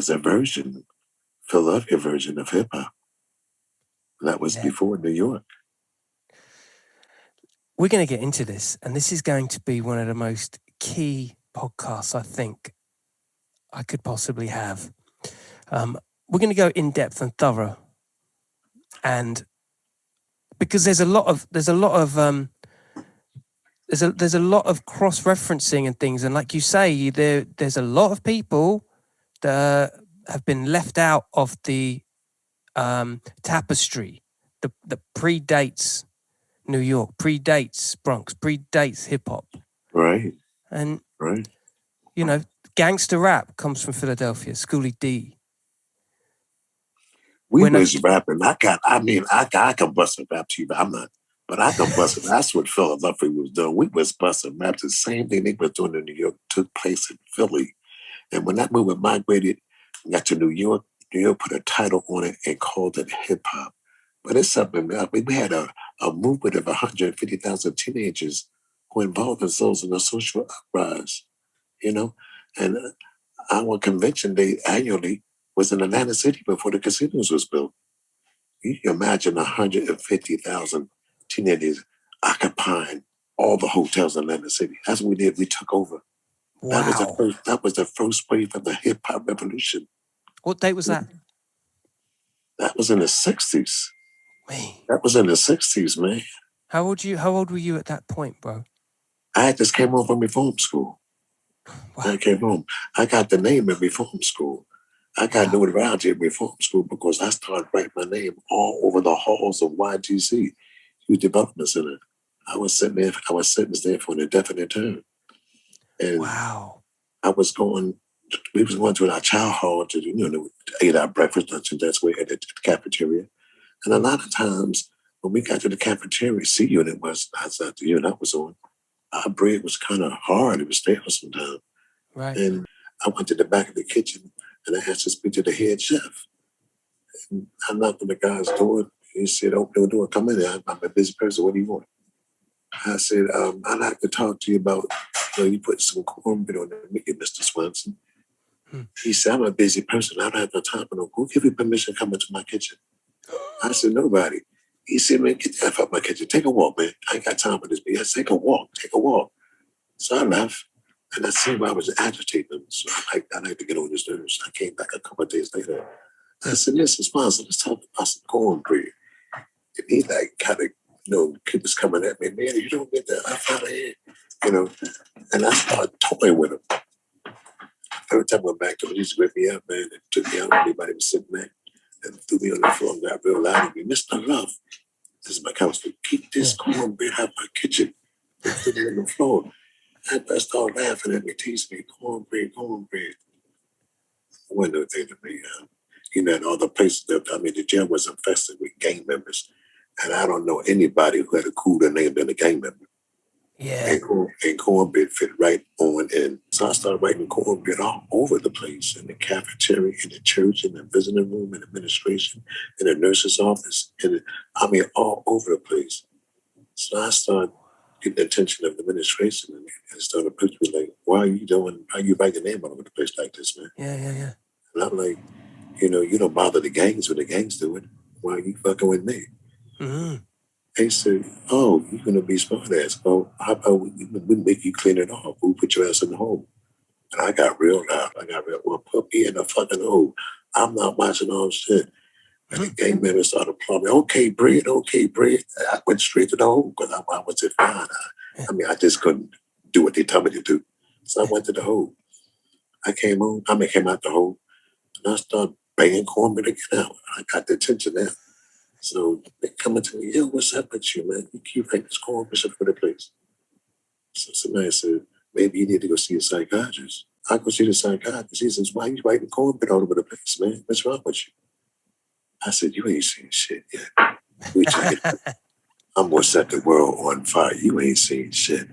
there's a version, Philadelphia version of hip hop. That was before New York. We're going to get into this, and this is going to be one of the most key podcasts I think I could possibly have. We're going to go in depth and thorough, and because there's a lot of cross referencing and things, and like you say, there's a lot of people that have been left out of the tapestry that predates New York, predates Bronx, predates hip hop. Right. And right. You know, gangster rap comes from Philadelphia, Schoolie D. We was rapping. I can bust a rap to you, but I'm not. But I can bust it. That's what Philadelphia was doing. We was busting rap. The same thing they was doing in New York took place in Philly. And when that movement migrated, got to New York put a title on it and called it hip hop. But it's something. I mean, we had a movement of 150,000 teenagers who involved themselves in a social uprise, you know. And our convention day annually was in Atlantic City before the casinos was built. You can imagine 150,000 teenagers occupying all the hotels in Atlantic City. That's what we did. We took over. Wow. That was the first wave of the hip hop revolution. What date was that? That was in the 60s. Man. That was in the 60s, man. How old were you at that point, bro? I just came home from reform school. Wow. I came home. I got the name in reform school. I got notoriety in reform school because I started writing my name all over the halls of YGC, Youth Development Center. I was sentenced there for an indefinite term. And we was going to our child hall to, eat our breakfast, lunch, and that's where at the cafeteria. And a lot of times when we got to the cafeteria, C unit was outside the unit I was on, our bread was kind of hard. It was stale sometimes. Right. And I went to the back of the kitchen and I asked to speak to the head chef. And I knocked on the guy's door. He said, open the door, come in. I'm a busy person. What do you want? I said, I'd like to talk to you about, you put some cornbread on the menu, Mr. Swanson. He said, I'm a busy person. I don't have no time for no. Who give you permission to come into my kitchen? I said, nobody. He said, man, get the F out my kitchen. Take a walk, man. I ain't got time for this BS. Take a walk. So I left. And I seen why I was agitating him. So I like to get on his nerves. I came back a couple of days later. I said, Mr. Sponsor, let's talk about some cornbread. And he he was coming at me, man, you don't get that F out of here. And I started toying with him. Every time I went back to him, he used to whip me up, man, and took me out. Everybody was sitting there and threw me on the floor and got real loud at me. Mr. Love, this is my counselor, keep this cornbread out of my kitchen. And threw me on the floor. I started laughing at me, teasing me, cornbread. It wasn't no thing to me. And all the places the jail was infested with gang members. And I don't know anybody who had a cooler name than a gang member. Yeah. And cornbread fit right on in. So I started writing cornbread all over the place, in the cafeteria, in the church, in the visiting room, in administration, in the nurse's office, all over the place. So I started getting the attention of the administration and started pushing me like, why you writing your name all over the place like this, man? Yeah. And I'm like, you don't bother the gangs when the gangs do it. Why are you fucking with me? Mm-hmm. They said, oh, you're going to be smart ass. Well, how about we make you clean it off? We'll put your ass in the hole. And I got real loud. Well, put me in the fucking hole. I'm not watching all shit. And the gang members started applauding me. Okay, bread. I went straight to the hole because I was fine. I just couldn't do what they told me to do. So I went to the hole. I came out the hole, and I started banging cornbread again out. I got the attention there. So they coming to me, yo, what's up with you, man? You keep writing this cornbread for the place. So somebody said, maybe you need to go see a psychiatrist. I go see the psychiatrist. He says, why are you writing cornbread all over the place, man? What's wrong with you? I said, you ain't seen shit yet. I'm going to set the world on fire. You ain't seen shit.